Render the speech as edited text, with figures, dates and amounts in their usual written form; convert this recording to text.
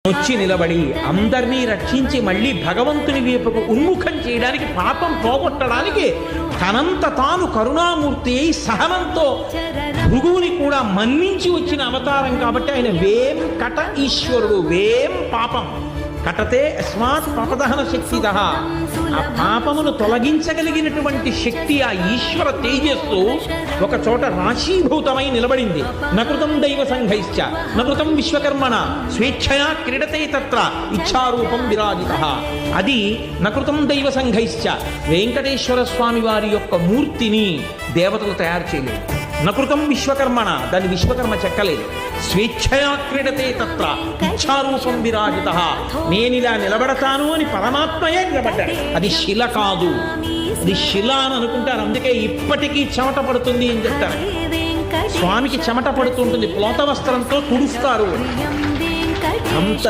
వచ్చి నిలబడి అందరినీ రక్షించి మళ్ళీ భగవంతుని వైపుకు ఉన్ముఖం చేయడానికి, పాపం పోగొట్టడానికి తనంత తాను కరుణామూర్తి అయి సహనంతో భృగువుని కూడా మన్నించి వచ్చిన అవతారం కాబట్టి ఆయన వేం కట ఈశ్వరుడు. వేం పాపం కటతే అస్మాత్ పాపదహన శక్తిదః. ఆ పాపమును తొలగించగలిగినటువంటి శక్తి, ఆ ఈశ్వర తేజస్సు ఒక చోట రాశీభూతమై నిలబడింది. నకృతం దైవ సంఘైశ్చ నకృతం విశ్వకర్మణ స్వేచ్ఛయా క్రీడతే తత్ర ఇచ్ఛారూపం విరాజితః. అది నకృతం దైవ సంఘైశ్చ. వెంకటేశ్వర స్వామి వారి యొక్క మూర్తిని దేవతలు తయారు చేయలేదు. నకృతం విశ్వకర్మణ, దాన్ని విశ్వకర్మ చెక్కలేదు. స్వేచ్ఛయా క్రీడతే తత్ర ఇచ్ఛారూపం విరాజితః. నేనిలా నిలబడతాను అని పరమాత్మయే నిలబడ్డాడు. అది శిల కాదు, అది శిల అని అనుకుంటారు. అందుకే ఇప్పటికీ చెమట పడుతుంది అని చెప్తారు. స్వామికి చెమట పడుతుంటుంది, ప్లోత వస్త్రంతో తుడుస్తారు. అంత